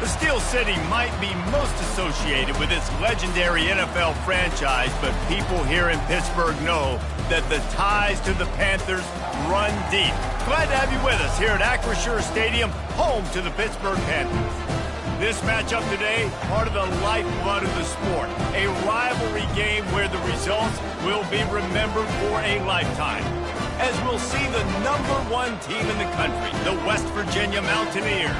The Steel City might be most associated with its legendary NFL franchise, but people here in Pittsburgh know that the ties to the Panthers run deep. Glad to have you with us here at Acrisure Stadium, home to the Pittsburgh Panthers. This matchup today, part of the lifeblood of the sport. A rivalry game where the results will be remembered for a lifetime. As we'll see the #1 team in the country, the West Virginia Mountaineers,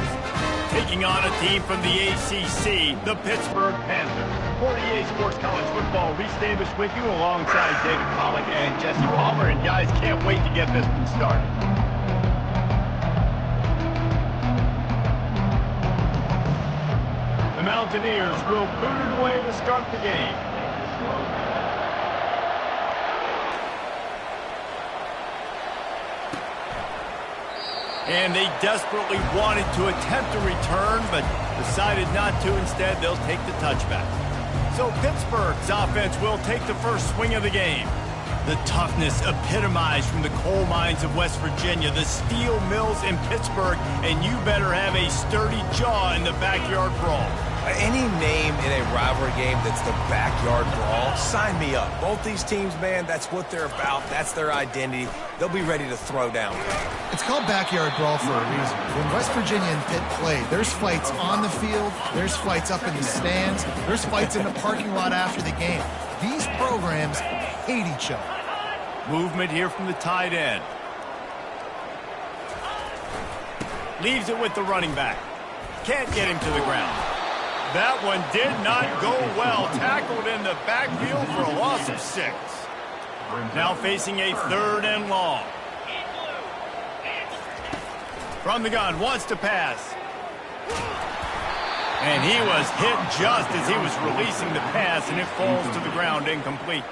taking on a team from the ACC, the Pittsburgh Panthers. For EA Sports College Football, Reese Davis with you alongside David Pollack and Jesse Palmer. And guys, can't wait to get this one started. The Mountaineers will boot it away to start the game. And they desperately wanted to attempt a return, but decided not to. Instead, they'll take the touchback. So Pittsburgh's offense will take the first swing of the game. The toughness epitomized from the coal mines of West Virginia, the steel mills in Pittsburgh, and you better have a sturdy jaw in the backyard brawl. Any name in a rivalry game that's the backyard brawl, sign me up. Both these teams, man, that's what they're about. That's their identity. They'll be ready to throw down. It's called backyard brawl for a reason. When West Virginia and Pitt play, there's fights on the field, there's fights up in the stands, there's fights in the parking lot after the game. These programs hate each other. Movement here from the tight end. Leaves it with the running back. Can't get him to the ground. That one did not go well. Tackled in the backfield for a loss of 6. Now facing a 3rd and long. From the gun, wants to pass. And he was hit just as he was releasing the pass, and it falls to the ground incomplete.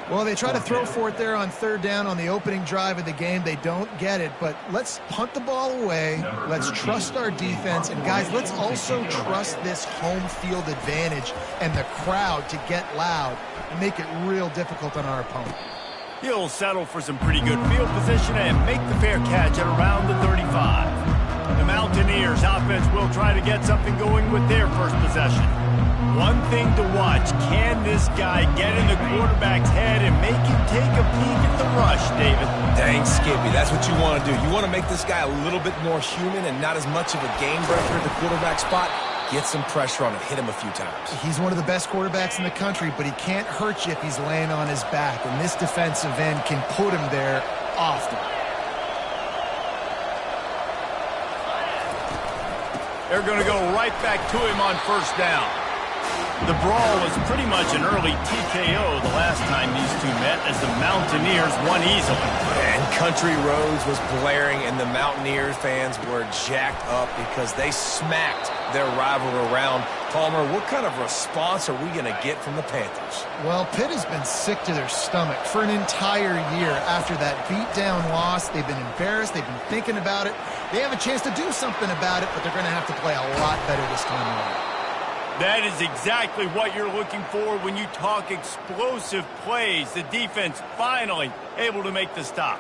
Well, they try to throw for it there on 3rd down on the opening drive of the game. They don't get it, but let's punt the ball away. Let's trust our defense. And, guys, let's also trust this home field advantage and the crowd to get loud and make it real difficult on our opponent. He'll settle for some pretty good field position and make the fair catch at around the 35. The Mountaineers offense will try to get something going with their first possession. One thing to watch, can this guy get in the quarterback's head and make him take a peek at the rush, David? Dang, Skippy, that's what you want to do. You want to make this guy a little bit more human and not as much of a game breaker at the quarterback spot. Get some pressure on him, hit him a few times. He's one of the best quarterbacks in the country, but he can't hurt you if he's laying on his back, and this defensive end can put him there often. They're going to go right back to him on 1st down. The brawl was pretty much an early TKO the last time these two met, as the Mountaineers won easily. And Country Roads was blaring, and the Mountaineers fans were jacked up because they smacked their rival around. Palmer, what kind of response are we going to get from the Panthers? Well, Pitt has been sick to their stomach for an entire year after that beatdown loss. They've been embarrassed. They've been thinking about it. They have a chance to do something about it, but they're going to have to play a lot better this time around. That is exactly what you're looking for when you talk explosive plays. The defense finally able to make the stop.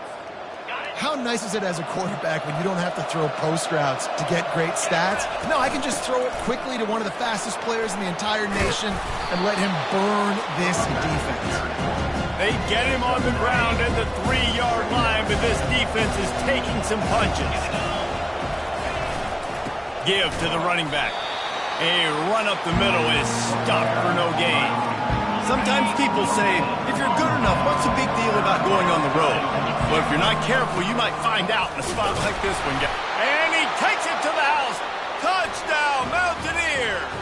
How nice is it as a quarterback when you don't have to throw post routes to get great stats? No, I can just throw it quickly to one of the fastest players in the entire nation and let him burn this defense. They get him on the ground at the 3-yard line, but this defense is taking some punches. Give to the running back. A run up the middle is stopped for no gain. Sometimes people say, if you're good enough, what's the big deal about going on the road? But if you're not careful, you might find out in a spot like this one. And he takes it to the house. Touchdown, Mountaineers!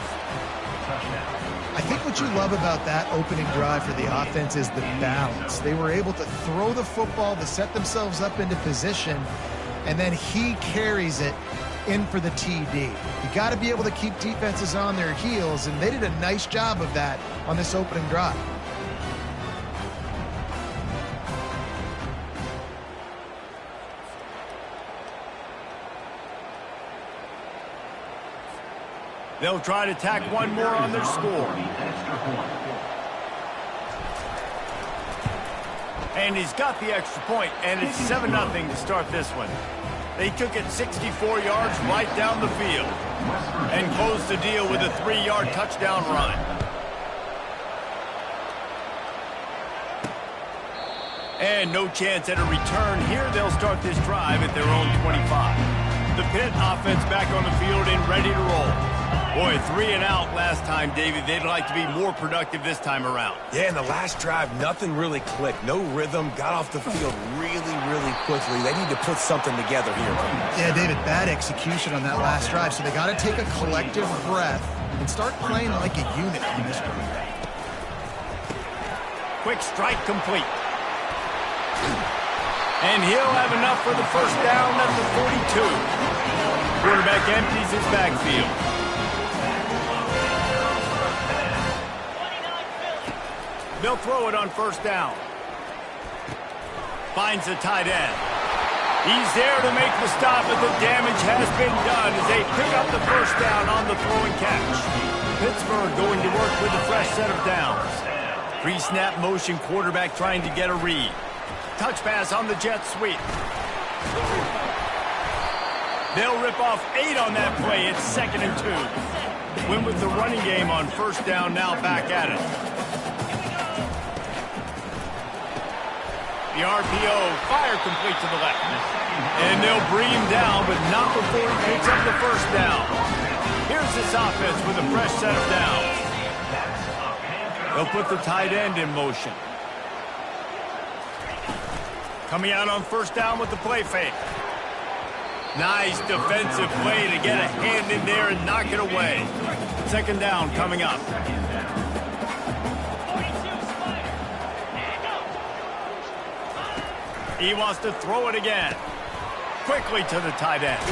I think what you love about that opening drive for the offense is the balance. They were able to throw the football to set themselves up into position, and then he carries it in for the TD. You got to be able to keep defenses on their heels, and they did a nice job of that on this opening drive. They'll try to tack one more on their score. And he's got the extra point, and it's 7-0 to start this one. They took it 64 yards right down the field and closed the deal with a 3-yard touchdown run. And no chance at a return here. They'll start this drive at their own 25. The Pitt offense back on the field and ready to roll. Boy, 3 and out last time, David. They'd like to be more productive this time around. Yeah, in the last drive, nothing really clicked. No rhythm. Got off the field really quickly. They need to put something together here. Yeah, David, bad execution on that last drive. So they got to take a collective breath and start playing like a unit on this one. Quick strike complete. And he'll have enough for the first down at the 42. Quarterback empties his backfield. They'll throw it on first down. Finds the tight end. He's there to make the stop, but the damage has been done as they pick up the first down on the throw and catch. Pittsburgh going to work with a fresh set of downs. Pre-snap motion, quarterback trying to get a read. Touch pass on the jet sweep. They'll rip off 8 on that play. It's 2nd and 2. Win with the running game on first down, now back at it. The RPO, fire complete to the left. And they'll bring him down, but not before he picks up the first down. Here's this offense with a fresh set of downs. They'll put the tight end in motion. Coming out on first down with the play fake. Nice defensive play to get a hand in there and knock it away. 2nd down coming up. He wants to throw it again. Quickly to the tight end.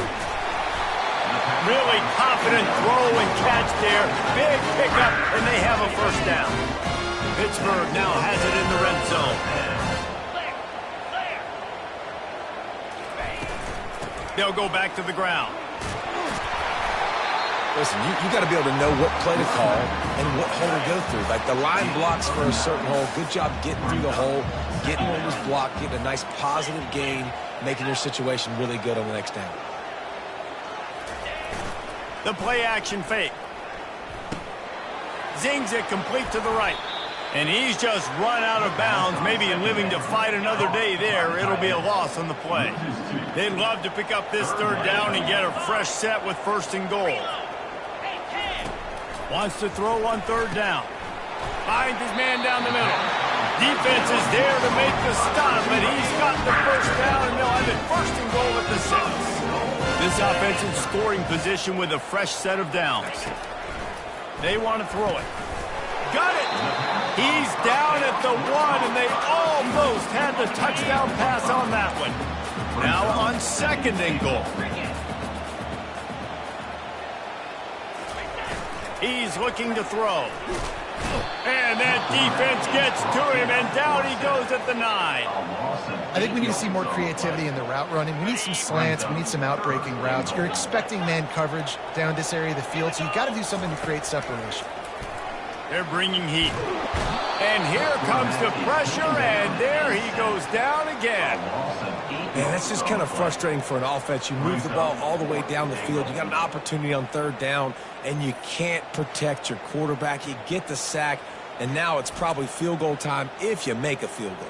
Really confident throw and catch there. Big pickup, and they have a first down. Pittsburgh now has it in the red zone. They'll go back to the ground. Listen, you got to be able to know what play to call and what hole to go through. Like the line blocks for a certain hole. Good job getting through the hole, getting what was blocked, getting a nice positive gain, making your situation really good on the next down. The play action fake. Zings it complete to the right. And he's just run out of bounds, maybe living to fight another day there. It'll be a loss on the play. They'd love to pick up this 3rd down and get a fresh set with 1st and goal. Wants to throw on 3rd down. Finds his man down the middle. Defense is there to make the stop, but he's got the first down, and they'll have it 1st and goal at the 6. This offense in scoring position with a fresh set of downs. They want to throw it. Got it! He's down at the 1, and they almost had the touchdown pass on that one. Now on 2nd and goal. He's looking to throw. And that defense gets to him, and down he goes at the 9. I think we need to see more creativity in the route running. We need some slants. We need some out-breaking routes. You're expecting man coverage down this area of the field, so you've got to do something to create separation. They're bringing heat. And here comes the pressure, and there he goes down again. Man, that's just kind of frustrating for an offense. You move the ball all the way down the field. You got an opportunity on 3rd down, and you can't protect your quarterback. You get the sack, and now it's probably field goal time if you make a field goal.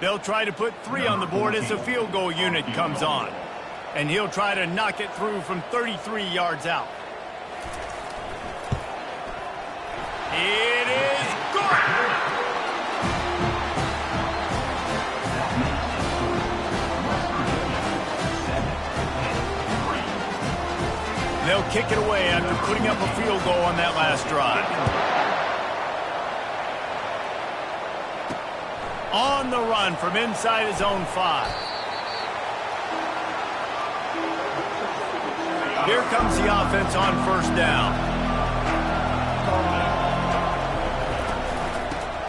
They'll try to put 3 on the board as the field goal unit comes on. And he'll try to knock it through from 33 yards out. It is good! They'll kick it away after putting up a field goal on that last drive. On the run from inside his own 5. Here comes the offense on first down.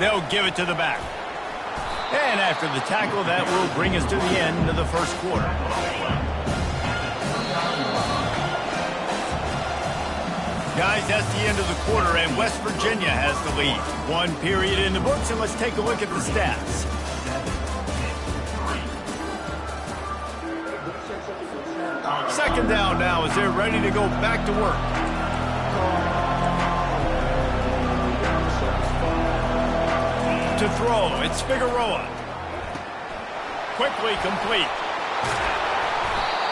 They'll give it to the back. And after the tackle, that will bring us to the end of the first quarter. Guys, that's the end of the quarter, and West Virginia has the lead. One period in the books, and let's take a look at the stats. Second down now as they're ready to go back to work. To throw, it's Figueroa. Quickly complete.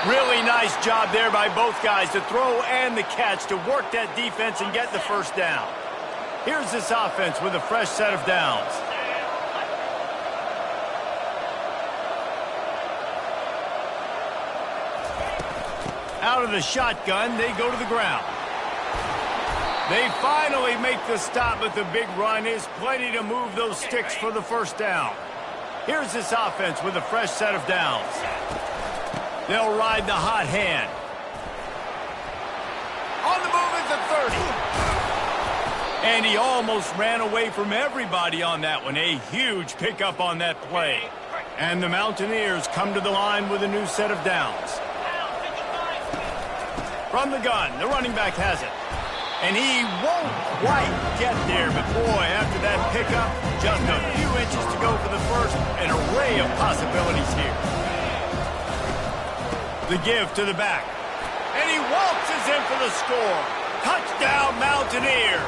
Really nice job there by both guys to throw and the catch to work that defense and get the first down. Here's this offense with a fresh set of downs. Out of the shotgun, they go to the ground. They finally make the stop, but the big run is plenty to move those sticks for the first down. Here's this offense with a fresh set of downs. They'll ride the hot hand. On the move at the 30. And he almost ran away from everybody on that one. A huge pickup on that play. And the Mountaineers come to the line with a new set of downs. From the gun, the running back has it. And he won't quite get there, but boy, after that pickup, just a few inches to go for the first. An array of possibilities here. The give to the back. And he waltzes in for the score. Touchdown, Mountaineers.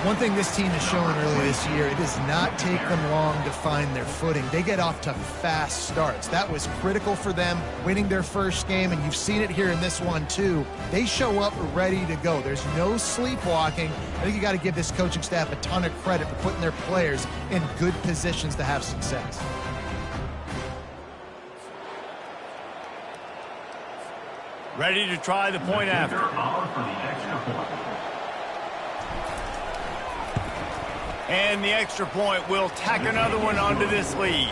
One thing this team has shown early this year, it does not take them long to find their footing. They get off to fast starts. That was critical for them, winning their first game, and you've seen it here in this one too. They show up ready to go. There's no sleepwalking. I think you got to give this coaching staff a ton of credit for putting their players in good positions to have success. Ready to try the point after. And the extra point will tack another one onto this lead.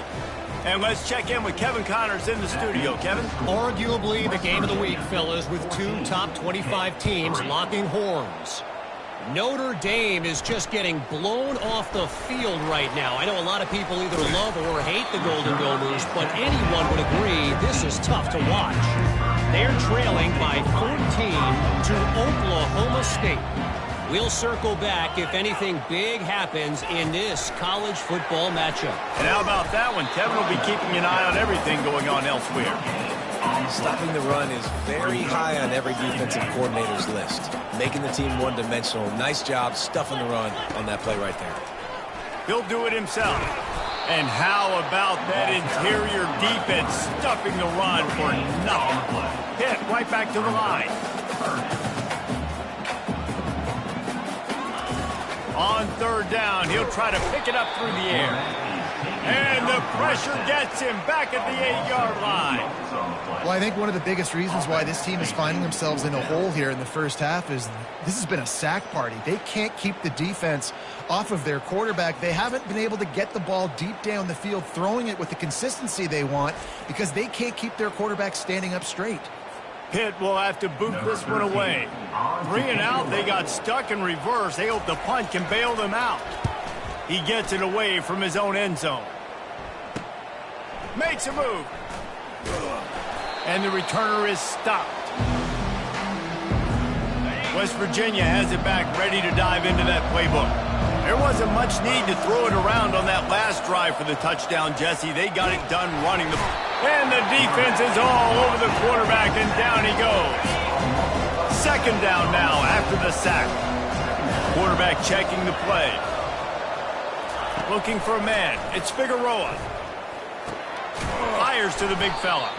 And let's check in with Kevin Connors in the studio. Kevin? Arguably the game of the week, fellas, with two top 25 teams locking horns. Notre Dame is just getting blown off the field right now. I know a lot of people either love or hate the Golden Domers, but anyone would agree this is tough to watch. They're trailing by 14 to Oklahoma State. We'll circle back if anything big happens in this college football matchup. And how about that one? Kevin will be keeping an eye on everything going on elsewhere. Stopping the run is very high on every defensive coordinator's list. Making the team one-dimensional. Nice job stuffing the run on that play right there. He'll do it himself. And how about that interior defense stuffing the run for nothing? Hit right back to the line. On third down, he'll try to pick it up through the air. And the pressure gets him back at the 8-yard line. Well, I think one of the biggest reasons why this team is finding themselves in a hole here in the first half is this has been a sack party. They can't keep the defense off of their quarterback. They haven't been able to get the ball deep down the field, throwing it with the consistency they want because they can't keep their quarterback standing up straight. Pitt will have to boot this one away. 3 and out, they got stuck in reverse. They hope the punt can bail them out. He gets it away from his own end zone. Makes a move. And the returner is stopped. West Virginia has it back, ready to dive into that playbook. There wasn't much need to throw it around on that last drive for the touchdown, Jesse. They got it done running the... And the defense is all over the quarterback, and down he goes. Second down now after the sack. Quarterback checking the play. Looking for a man. It's Figueroa. Fires to the big fella.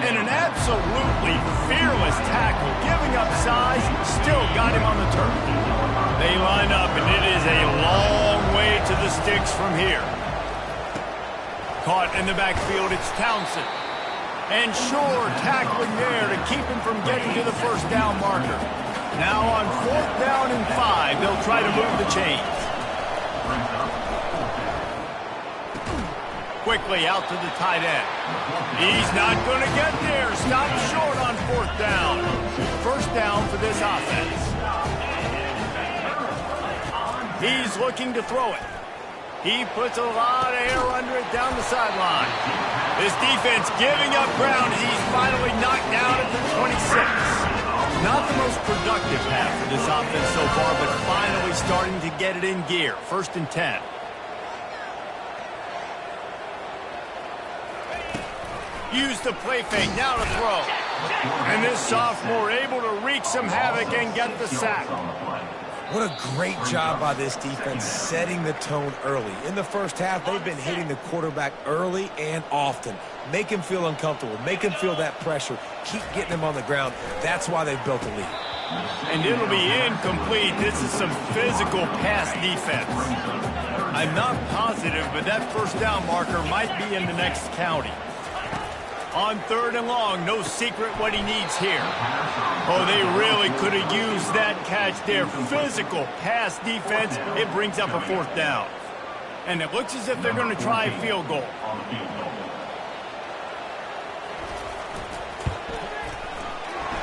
And an absolutely fearless tackle. Giving up size, still got him on the turf. They line up, and it is a long way to the sticks from here. Caught in the backfield, it's Townsend. And Shore tackling there to keep him from getting to the first down marker. Now on 4th down and 5, they'll try to move the chains. Quickly out to the tight end. He's not going to get there. Stop short on 4th down. First down for this offense. He's looking to throw it. He puts a lot of air under it down the sideline. This defense giving up ground as he's finally knocked down at the 26. Not the most productive this offense so far, but finally starting to get it in gear. 1st and 10. Use the play fake, now to throw. And this sophomore able to wreak some havoc and get the sack. What a great job by this defense setting the tone early. In the first half, they've been hitting the quarterback early and often. Make him feel uncomfortable. Make him feel that pressure. Keep getting him on the ground. That's why they've built a lead. And it'll be incomplete. This is some physical pass defense. I'm not positive, but that 1st down marker might be in the next county. On 3rd and long, no secret what he needs here. Oh, they really could have used that catch there. Physical pass defense. It brings up a 4th down. And it looks as if they're going to try a field goal.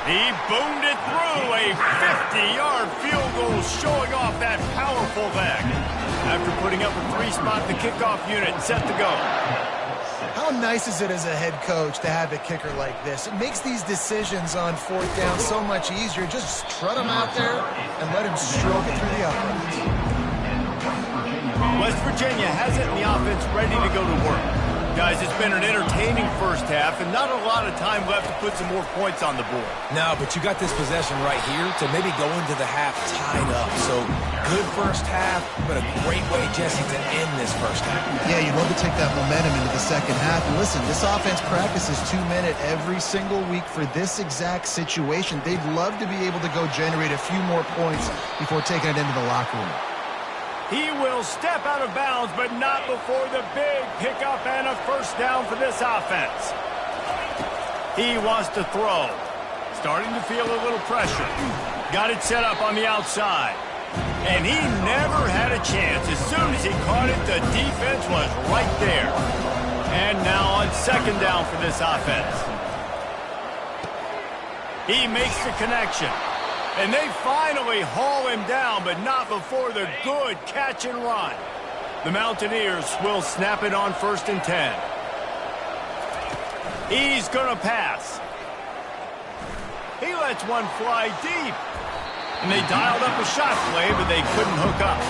He boomed it through. A 50-yard field goal showing off that powerful leg. After putting up a 3-spot, the kickoff unit set to go. How nice is it as a head coach to have a kicker like this? It makes these decisions on 4th down so much easier. Just strut him out there and let him stroke it through the uprights. West Virginia has it in the offense ready to go to work. Guys, it's been an entertaining first half and not a lot of time left to put some more points on the board. No, but you got this possession right here to maybe go into the half tied up. So good first half, but a great way, Jesse, to end this first half. Yeah, you'd love to take that momentum into the second half. And listen, this offense practices 2-minute every single week for this exact situation. They'd love to be able to go generate a few more points before taking it into the locker room. He will step out of bounds, but not before the big pickup and a 1st down for this offense. He wants to throw. Starting to feel a little pressure. Got it set up on the outside. And he never had a chance. As soon as he caught it, the defense was right there. And now on 2nd down for this offense. He makes the connection. And they finally haul him down, but not before the good catch and run. The Mountaineers will snap it on 1st and 10. He's going to pass. He lets one fly deep. And they dialed up a shot play, but they couldn't hook up.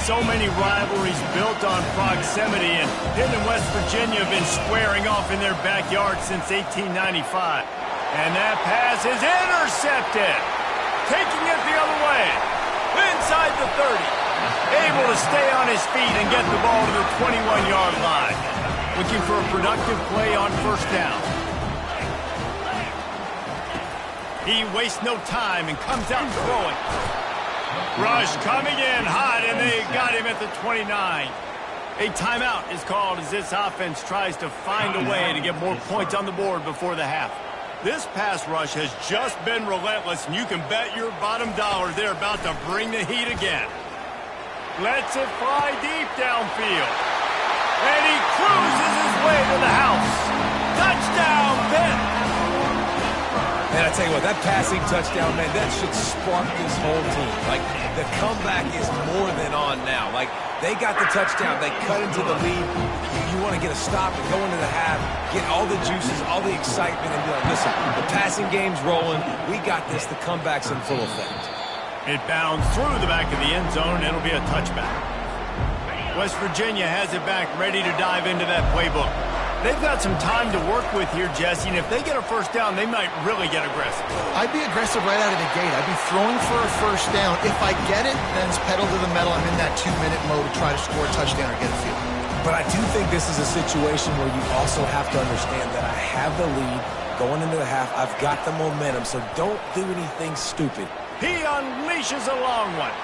So many rivalries built on proximity, and Pitt and West Virginia have been squaring off in their backyard since 1895. And that pass is intercepted. Taking it the other way. Inside the 30. Able to stay on his feet and get the ball to the 21-yard line. Looking for a productive play on 1st down. He wastes no time and comes out throwing. Rush coming in hot, and they got him at the 29. A timeout is called as this offense tries to find a way to get more points on the board before the half. This pass rush has just been relentless, and you can bet your bottom dollar they're about to bring the heat again. Lets it fly deep downfield. And he cruises his way to the house. Touchdown, Pitt! Man, I tell you what, that passing touchdown, man, that should spark this whole team. Like, the comeback is more than on now. Like, they got the touchdown. They cut into the lead. You want to get a stop and go into the half, get all the juices, all the excitement, and be like, listen, the passing game's rolling. We got this. The comeback's in full effect. It bounds through the back of the end zone. It'll be a touchback. West Virginia has it back, ready to dive into that playbook. They've got some time to work with here, Jesse, and if they get a 1st down, they might really get aggressive. I'd be aggressive right out of the gate. I'd be throwing for a 1st down. If I get it, then it's pedal to the metal. I'm in that 2-minute mode to try to score a touchdown or get a field. But I do think this is a situation where you also have to understand that I have the lead going into the half. I've got the momentum, so don't do anything stupid. He unleashes a long one.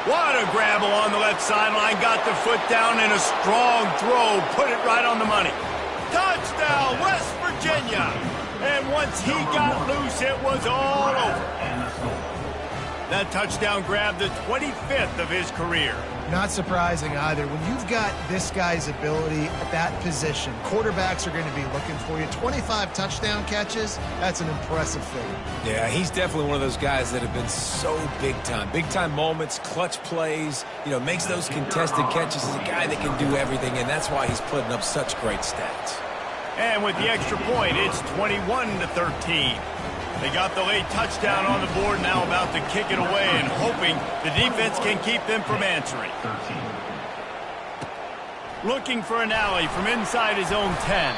What a grabble on the left sideline. Got the foot down and a strong throw. Put it right on the money. Touchdown, West Virginia. And once he got loose, it was all over. That touchdown grabbed the 25th of his career. Not surprising either. When you've got this guy's ability at that position, quarterbacks are going to be looking for you. 25 touchdown catches, that's an impressive figure. Yeah, he's definitely one of those guys that have been so big time. Big time moments, clutch plays, makes those contested catches. He's a guy that can do everything, and that's why he's putting up such great stats. And with the extra point, it's 21-13. They got the late touchdown on the board, now about to kick it away and hoping the defense can keep them from answering. Looking for an alley from inside his own 10.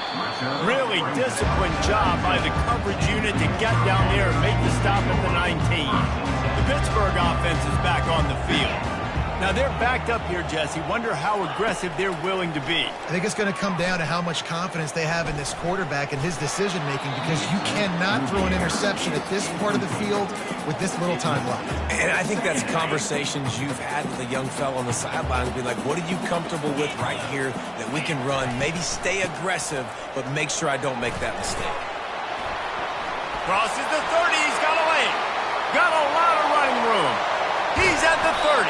Really disciplined job by the coverage unit to get down there and make the stop at the 19. The Pittsburgh offense is back on the field. Now they're backed up here, Jesse. Wonder how aggressive they're willing to be. I think it's going to come down to how much confidence they have in this quarterback and his decision-making, because you cannot throw an interception at this part of the field with this little time left. And I think that's conversations you've had with a young fellow on the sideline to be like, what are you comfortable with right here that we can run? Maybe stay aggressive, but make sure I don't make that mistake. Crosses the 30. He's got a lane. Got a lot of running room. He's at the 30.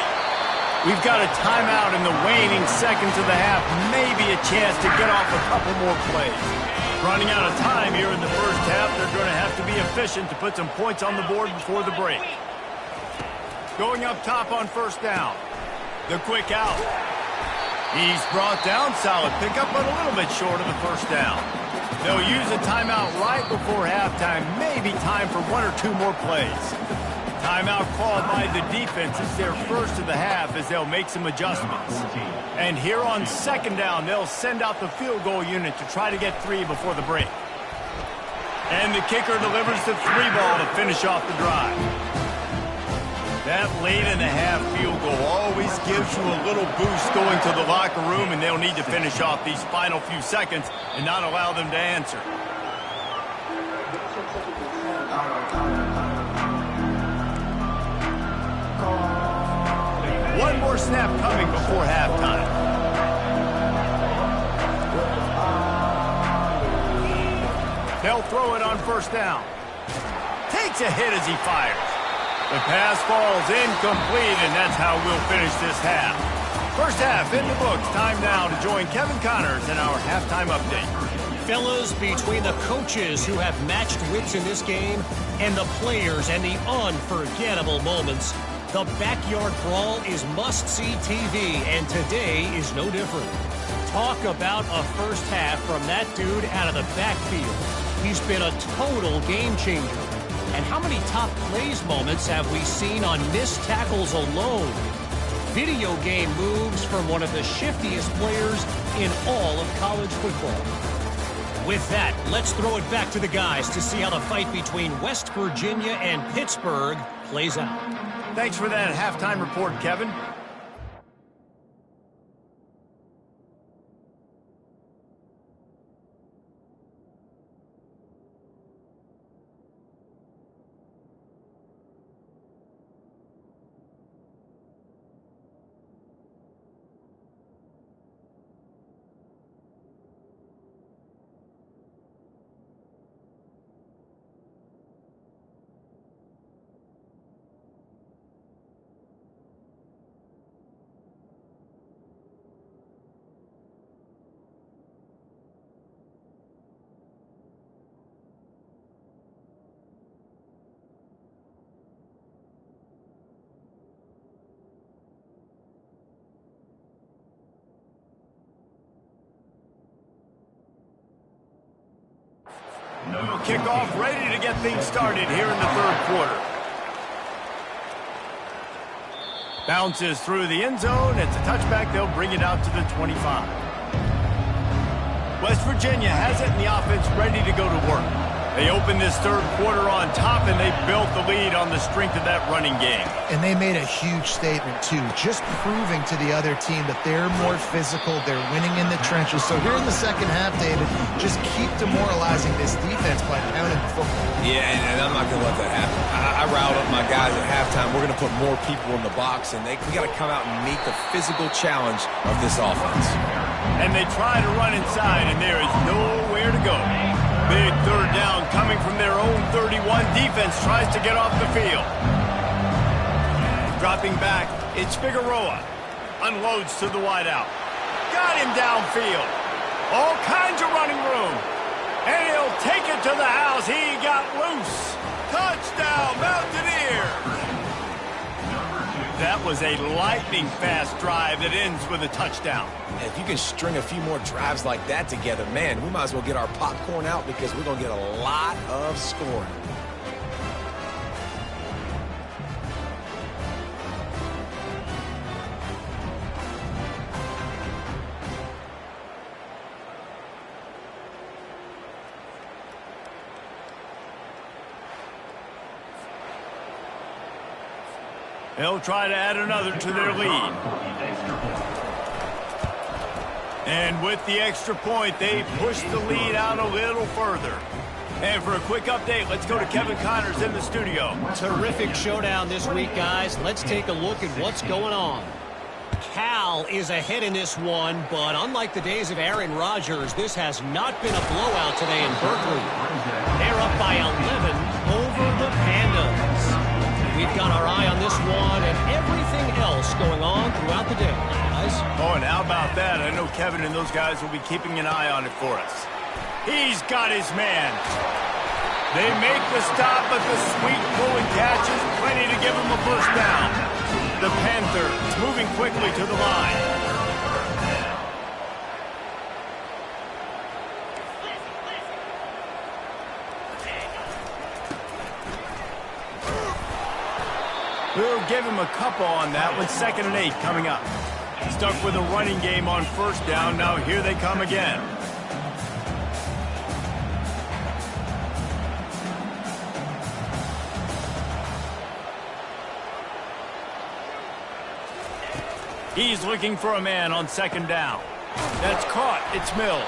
We've got a timeout in the waning seconds of the half. Maybe a chance to get off a couple more plays. Running out of time here in the first half. They're going to have to be efficient to put some points on the board before the break. Going up top on first down. The quick out. He's brought down. Solid pickup, but a little bit short of the first down. They'll use a timeout right before halftime. Maybe time for one or two more plays. Timeout called by the defense. It's their first of the half as they'll make some adjustments. And here on second down, they'll send out the field goal unit to try to get 3 before the break. And the kicker delivers the 3 ball to finish off the drive. That late in the half field goal always gives you a little boost going to the locker room, and they'll need to finish off these final few seconds and not allow them to answer. One more snap coming before halftime. They'll throw it on first down. Takes a hit as he fires. The pass falls incomplete, and that's how we'll finish this half. First half in the books. Time now to join Kevin Connors in our halftime update. Fellas, between the coaches who have matched wits in this game and the players and the unforgettable moments, the Backyard Brawl is must-see TV, and today is no different. Talk about a first half from that dude out of the backfield. He's been a total game changer. And how many top plays moments have we seen on missed tackles alone? Video game moves from one of the shiftiest players in all of college football. With that, let's throw it back to the guys to see how the fight between West Virginia and Pittsburgh plays out. Thanks for that halftime report, Kevin. Kickoff ready to get things started here in the third quarter. Bounces through the end zone. It's a touchback. They'll bring it out to the 25. West Virginia has it, and the offense ready to go to work. They opened this third quarter on top, and they built the lead on the strength of that running game. And they made a huge statement, too, just proving to the other team that they're more physical, they're winning in the trenches. So here in the second half, David, just keep demoralizing this defense by pounding the football. Yeah, and I'm not going to let that happen. I riled up my guys at halftime. We're going to put more people in the box, and we got to come out and meet the physical challenge of this offense. And they try to run inside, and there is nowhere to go. Big third down coming from their own 31. Defense tries to get off the field. Dropping back, it's Figueroa. Unloads to the wideout. Got him downfield. All kinds of running room. And he'll take it to the house. He got loose. Touchdown, Mountaineers. That was a lightning-fast drive that ends with a touchdown. And if you can string a few more drives like that together, man, we might as well get our popcorn out because we're going to get a lot of scoring. They'll try to add another to their lead. And with the extra point, they push the lead out a little further. And for a quick update, let's go to Kevin Connors in the studio. Terrific showdown this week, guys. Let's take a look at what's going on. Cal is ahead in this one, but unlike the days of Aaron Rodgers, this has not been a blowout today in Berkeley. They're up by 11 over the Pandas. We've got our eye on this one and everything else going on throughout the day, guys. Oh, and how about that? I know Kevin and those guys will be keeping an eye on it for us. He's got his man. They make the stop, but the sweet pull and catch is plenty to give him a first down. The Panthers moving quickly to the line. We'll give him a couple on that with 2nd and 8 coming up. Stuck with a running game on first down. Now here they come again. He's looking for a man on 2nd down. That's caught. It's Mills.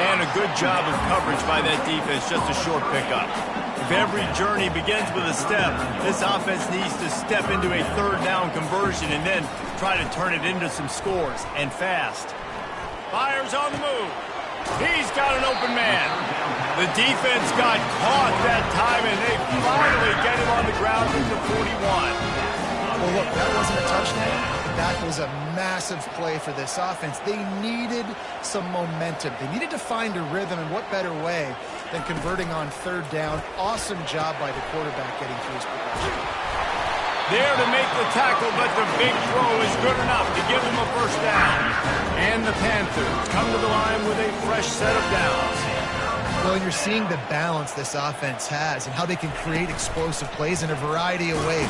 And a good job of coverage by that defense. Just a short pickup. If every journey begins with a step, this offense needs to step into a 3rd down conversion and then try to turn it into some scores, and fast. Fires on the move. He's got an open man. The defense got caught that time, and they finally get him on the ground at the 41. Well, look, that wasn't a touchdown. That was a massive play for this offense. They needed some momentum. They needed to find a rhythm, and what better way than converting on 3rd down. Awesome job by the quarterback getting through his progression. There to make the tackle, but the big throw is good enough to give him a first down. And the Panthers come to the line with a fresh set of downs. Well, and you're seeing the balance this offense has and how they can create explosive plays in a variety of ways.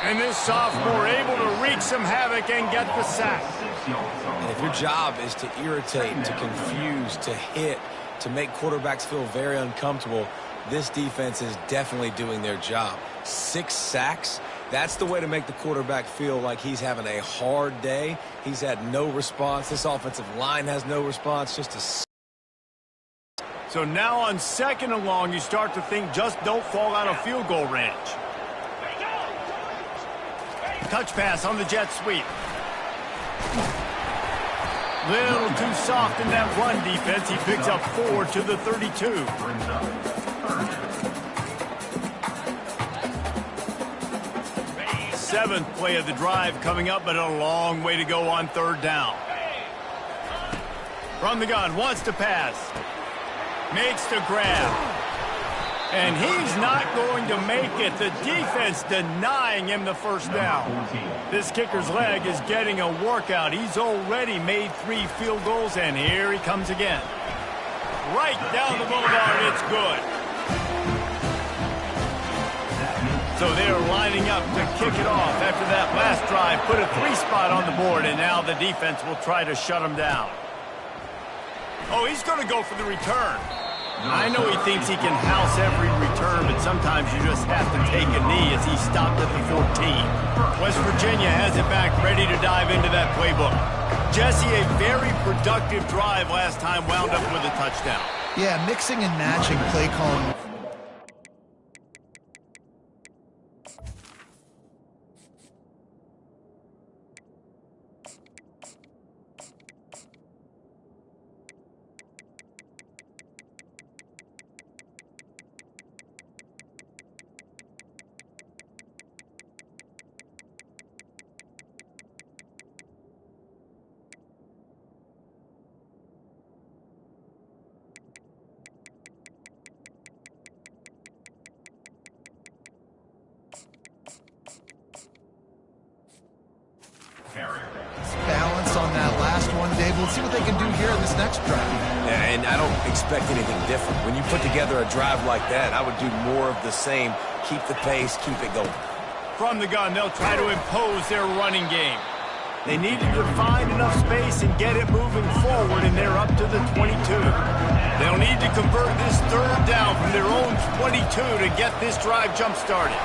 And this sophomore able to wreak some havoc and get the sack. And if your job is to irritate, to confuse, to hit, to make quarterbacks feel very uncomfortable, this defense is definitely doing their job. 6 sacks, that's the way to make the quarterback feel like he's having a hard day. He's had no response. This offensive line has no response, just a... So now on 2nd and long, you start to think just don't fall out of field goal range. Touch pass on the jet sweep. Little too soft in that run defense. He picks up 4 to the 32. Seventh play of the drive coming up, but a long way to go on 3rd down. From the gun, wants to pass. Makes the grab. And he's not going to make it. The defense denying him the first down. This kicker's leg is getting a workout. He's already made 3 field goals, and here he comes again. Right down the boulevard, it's good. So they're lining up to kick it off after that last drive. Put a 3 spot on the board, and now the defense will try to shut him down. Oh, he's going to go for the return. I know he thinks he can house every return, but sometimes you just have to take a knee as he stopped at the 14. West Virginia has it back, ready to dive into that playbook. Jesse, a very productive drive last time, wound up with a touchdown. Yeah, mixing and matching play calling. Balance on that last one, Dave. Let's see what they can do here in this next drive. Yeah, and I don't expect anything different. When you put together a drive like that, I would do more of the same. Keep the pace, keep it going. From the gun, they'll try to impose their running game. They needed to find enough space and get it moving forward, and they're up to the 22. They'll need to convert this 3rd down from their own 22 to get this drive jump-started.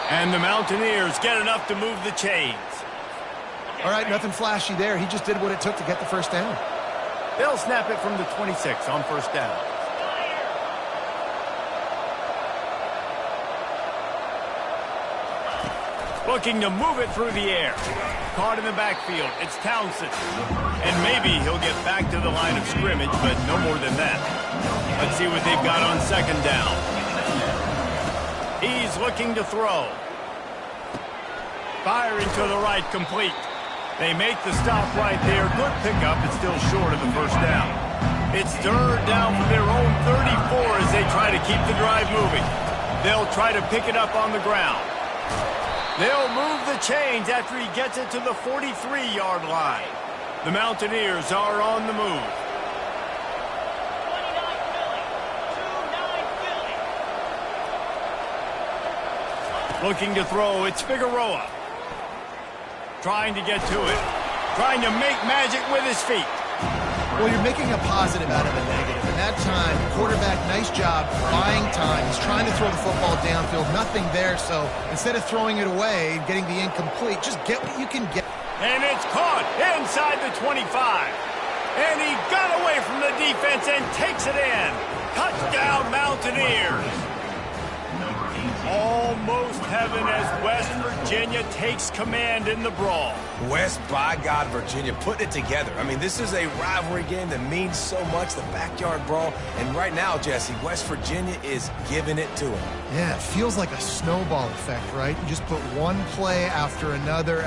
And the Mountaineers get enough to move the chains. All right, nothing flashy there. He just did what it took to get the first down. They'll snap it from the 26 on first down. Looking to move it through the air. Caught in the backfield. It's Townsend. And maybe he'll get back to the line of scrimmage, but no more than that. Let's see what they've got on second down. He's looking to throw. Firing to the right, complete. They make the stop right there. Good pickup, but still short of the first down. It's third down from their own 34 as they try to keep the drive moving. They'll try to pick it up on the ground. They'll move the chains after he gets it to the 43-yard line. The Mountaineers are on the move. Looking to throw, it's Figueroa. Trying to get to it. Trying to make magic with his feet. Well, you're making a positive out of a negative. And that time, quarterback, nice job, buying time. He's trying to throw the football downfield. Nothing there, so instead of throwing it away and getting the incomplete, just get what you can get. And it's caught inside the 25. And he got away from the defense and takes it in. Touchdown, Mountaineers. Almost heaven as West Virginia takes command in the Brawl. West, by God, Virginia, putting it together. I mean, this is a rivalry game that means so much, the backyard brawl. And right now, Jesse, West Virginia is giving it to them. Yeah, it feels like a snowball effect, right? You just put one play after another,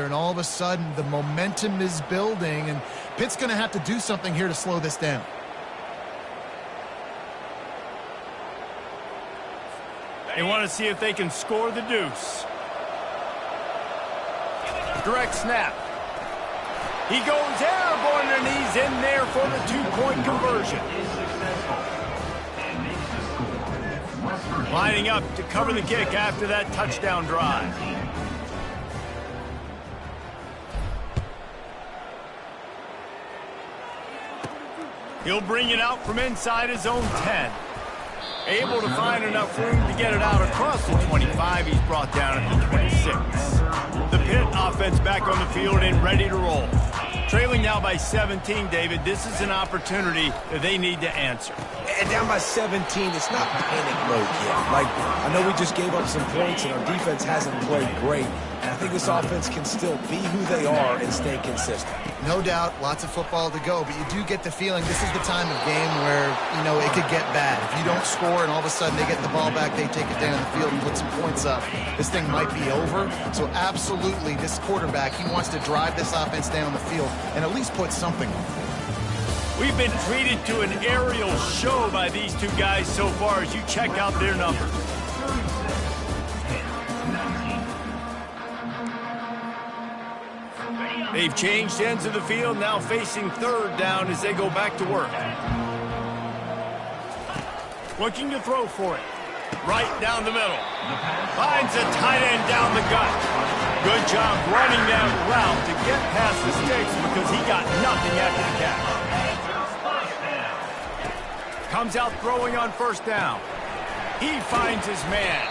and all of a sudden the momentum is building, and Pitt's going to have to do something here to slow this down. They want to see if they can score the deuce. Direct snap. He goes airborne, and he's in there for the two-point conversion. Lining up to cover the kick after that touchdown drive. He'll bring it out from inside his own 10. Able to find enough room to get it out across the 25. He's brought down at the 26. The Pitt offense back on the field and ready to roll. Trailing now by 17, David. This is an opportunity that they need to answer. And down by 17, it's not panic mode yet. Like, I know we just gave up some points and our defense hasn't played great. And I think this offense can still be who they are and stay consistent. No doubt, lots of football to go, but you do get the feeling this is the time of game where, you know, it could get bad. If you don't score and all of a sudden they get the ball back, they take it down the field and put some points up, this thing might be over. So absolutely, this quarterback, he wants to drive this offense down the field and at least put something on. We've been treated to an aerial show by these two guys so far as you check out their numbers. They've changed ends of the field, now facing third down as they go back to work. Looking to throw for it. Right down the middle. Finds a tight end down the gut. Good job running that route to get past the sticks because he got nothing after the catch. Comes out throwing on first down. He finds his man.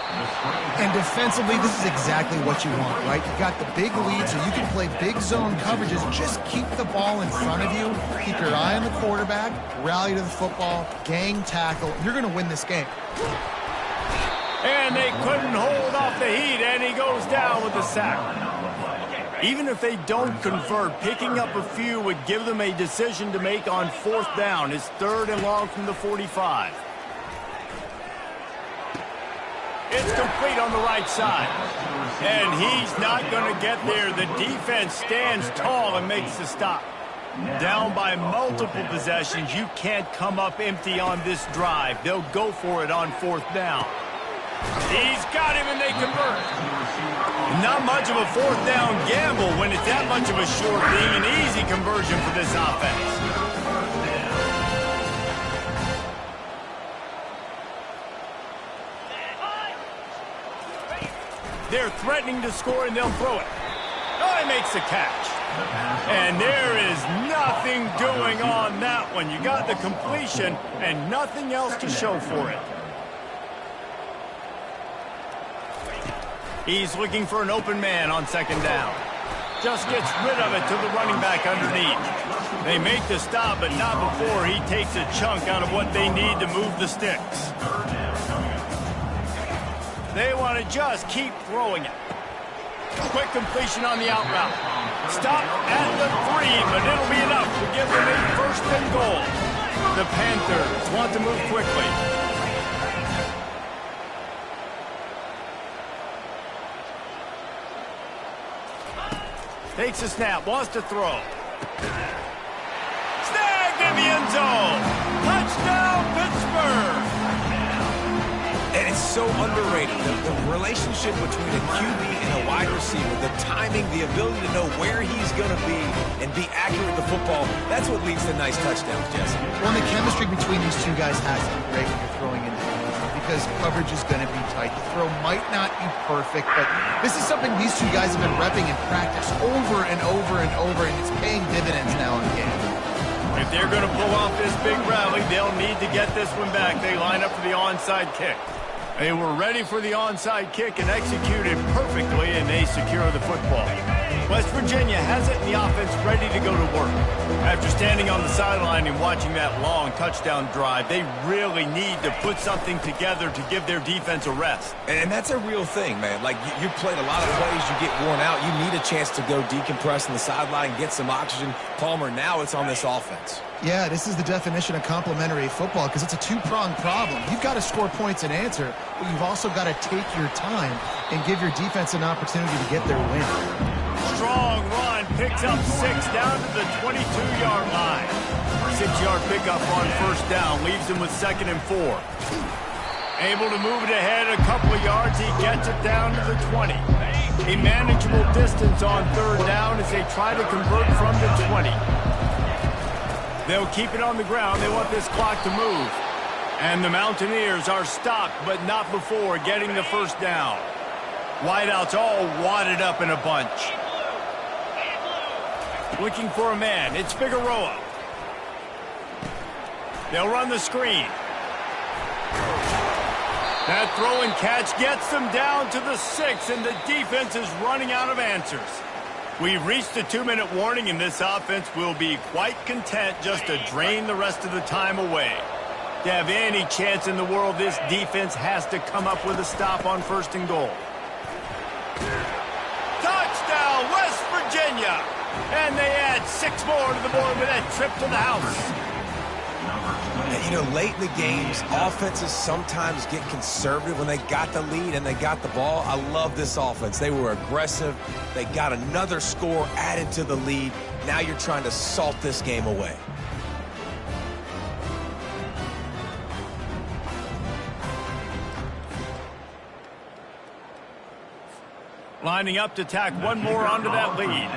And defensively, this is exactly what you want, right? You've got the big lead, so you can play big zone coverages. Just keep the ball in front of you. Keep your eye on the quarterback. Rally to the football. Gang tackle. You're going to win this game. And they couldn't hold off the heat, and he goes down with the sack. Even if they don't convert, picking up a few would give them a decision to make on fourth down. It's third and long from the 45. It's complete on the right side. And he's not going to get there. The defense stands tall and makes the stop. Down by multiple possessions. You can't come up empty on this drive. They'll go for it on fourth down. He's got him and they convert. Not much of a fourth down gamble when it's that much of a short thing. An easy conversion for this offense. They're threatening to score, and they'll throw it. Oh, he makes the catch. And there is nothing doing on that one. You got the completion and nothing else to show for it. He's looking for an open man on second down. Just gets rid of it to the running back underneath. They make the stop, but not before he takes a chunk out of what they need to move the sticks. They want to just keep throwing it. Quick completion on the out route. Stop at the 3, but it'll be enough to give them a first and goal. The Panthers want to move quickly. Takes a snap, wants to throw. Snagged in the end zone. Touchdown, Pittsburgh. And it's so underrated. The relationship between a QB and a wide receiver, the timing, the ability to know where he's going to be and be accurate with the football, that's what leads to nice touchdowns, Jesse. Well, the chemistry between these two guys has to be great when you're throwing into the zone because coverage is going to be tight. The throw might not be perfect, but this is something these two guys have been repping in practice over and over and over, and it's paying dividends now in game. If they're going to pull off this big rally, they'll need to get this one back. They line up for the onside kick. They were ready for the onside kick and executed perfectly, and they secure the football. West Virginia has it in the offense ready to go to work. After standing on the sideline and watching that long touchdown drive, they really need to put something together to give their defense a rest. And that's a real thing, man. Like, you played a lot of plays, you get worn out. You need a chance to go decompress on the sideline, get some oxygen. Palmer, now it's on this offense. Yeah, this is the definition of complementary football because it's a two-pronged problem. You've got to score points and answer, but you've also got to take your time and give your defense an opportunity to get their win. Strong run, picks up 6 down to the 22-yard line. 6-yard pickup on first down, leaves him with 2nd and 4. Able to move it ahead a couple of yards, he gets it down to the 20. A manageable distance on 3rd down as they try to convert from the 20. They'll keep it on the ground. They want this clock to move. And the Mountaineers are stopped, but not before getting the first down. Wideouts all wadded up in a bunch. Looking for a man. It's Figueroa. They'll run the screen. That throw and catch gets them down to the 6, and the defense is running out of answers. We've reached the 2-minute warning, and this offense will be quite content just to drain the rest of the time away. To have any chance in the world, this defense has to come up with a stop on 1st and goal. Touchdown, West Virginia! And they add 6 more to the board with that trip to the house. And, you know, late in the games, offenses sometimes get conservative when they got the lead and they got the ball. I love this offense. They were aggressive. They got another score added to the lead. Now you're trying to salt this game away. Lining up to tack one more onto that lead.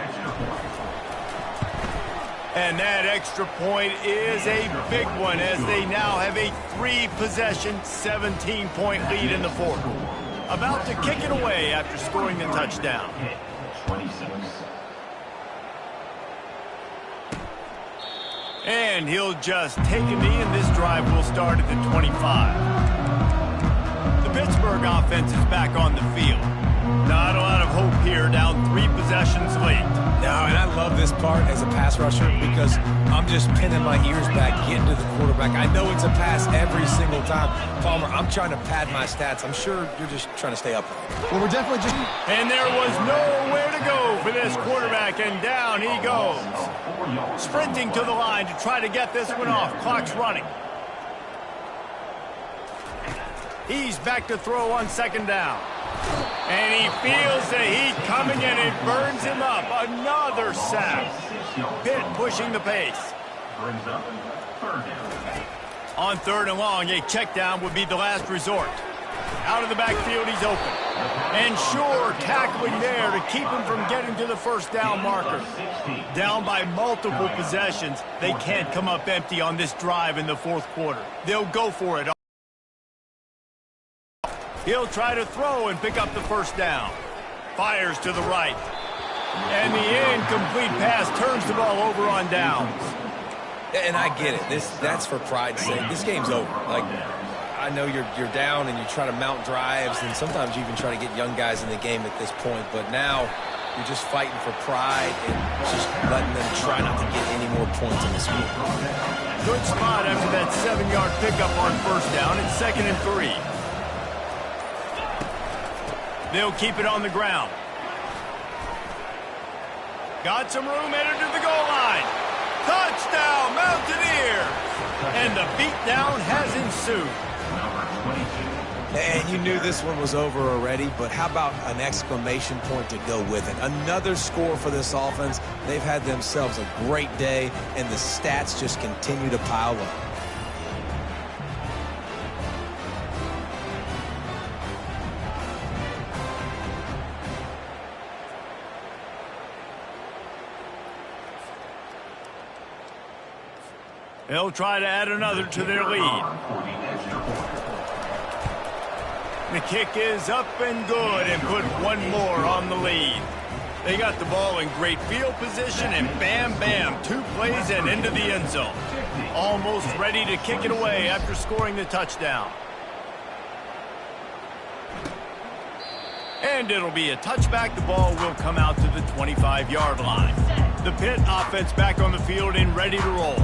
And that extra point is a big one as they now have a 3-possession, 17-point lead in the 4th. About to kick it away after scoring the touchdown. And he'll just take a knee, and this drive will start at the 25. The Pittsburgh offense is back on the field. Not a lot of hope here, down 3 possessions late. No, and I love this part as a pass rusher because I'm just pinning my ears back, getting to the quarterback. I know it's a pass every single time. Palmer, I'm trying to pad my stats. I'm sure you're just trying to stay up. Well, we're definitely just... And there was nowhere to go for this quarterback, and down he goes. Sprinting to the line to try to get this one off. Clock's running. He's back to throw on 2nd down. And he feels the heat coming, and it burns him up. Another sack. Pitt pushing the pace. On 3rd and long, a check down would be the last resort. Out of the backfield, he's open. And sure, tackling there to keep him from getting to the first down marker. Down by multiple possessions, they can't come up empty on this drive in the 4th quarter. They'll go for it. He'll try to throw and pick up the first down. Fires to the right. And the incomplete pass turns the ball over on downs. And I get it. That's for pride's sake. This game's over. Like, I know you're down and you try to mount drives, and sometimes you even try to get young guys in the game at this point. But now you're just fighting for pride and just letting them try not to get any more points in this game. Good spot after that 7-yard pickup on first down. It's 2nd and 3. They'll keep it on the ground. Got some room, headed to the goal line. Touchdown, Mountaineers! And the beatdown has ensued. And you knew this one was over already, but how about an exclamation point to go with it? Another score for this offense. They've had themselves a great day, and the stats just continue to pile up. They'll try to add another to their lead. The kick is up and good and put one more on the lead. They got the ball in great field position, and bam, bam, 2 plays and into the end zone. Almost ready to kick it away after scoring the touchdown. And it'll be a touchback. The ball will come out to the 25-yard line. The Pitt offense back on the field and ready to roll.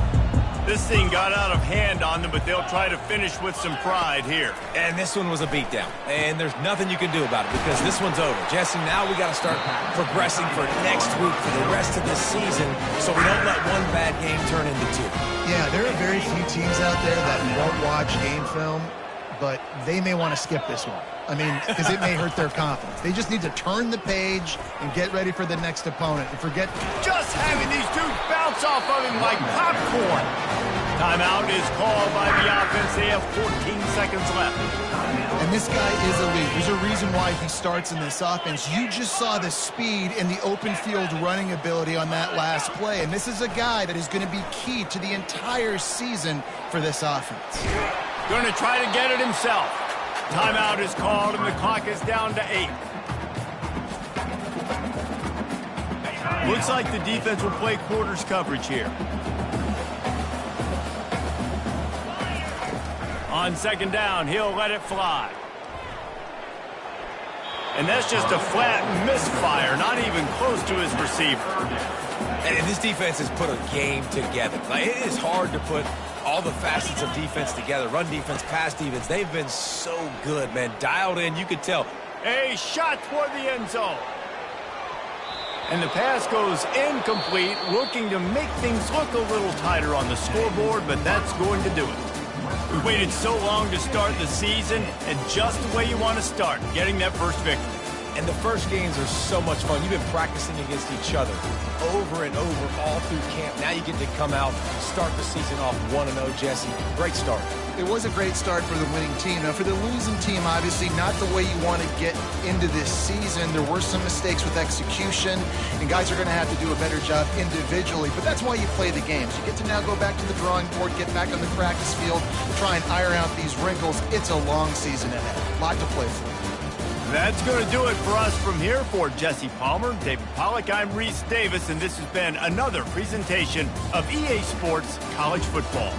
This thing got out of hand on them, but they'll try to finish with some pride here. And this one was a beatdown, and there's nothing you can do about it because this one's over. Jesse, now we got to start progressing for next week for the rest of this season so we don't let one bad game turn into 2. Yeah, there are very few teams out there that won't watch game film, but they may want to skip this one. I mean, because it may hurt their confidence. They just need to turn the page and get ready for the next opponent and forget. Just having these dudes bounce off of him like popcorn. Timeout is called by the offense. They have 14 seconds left. And this guy is elite. There's a reason why he starts in this offense. You just saw the speed and the open field running ability on that last play. And this is a guy that is going to be key to the entire season for this offense. Going to try to get it himself. Timeout is called, and the clock is down to 8. Looks like the defense will play quarters coverage here. On 2nd down, he'll let it fly. And that's just a flat misfire, not even close to his receiver. And this defense has put a game together. Like, it is hard to put all the facets of defense together. Run defense, pass defense. They've been so good, man. Dialed in, you could tell. A shot toward the end zone. And the pass goes incomplete, looking to make things look a little tighter on the scoreboard, but that's going to do it. We waited so long to start the season, and just the way you want to start, getting that first victory. And the first games are so much fun. You've been practicing against each other over and over all through camp. Now you get to come out, start the season off 1-0, Jesse. Great start. It was a great start for the winning team. Now, for the losing team, obviously not the way you want to get into this season. There were some mistakes with execution, and guys are going to have to do a better job individually. But that's why you play the games. You get to now go back to the drawing board, get back on the practice field, try and iron out these wrinkles. It's a long season ahead. A lot to play for. That's going to do it for us from here. For Jesse Palmer, David Pollack, I'm Reese Davis, and this has been another presentation of EA Sports College Football.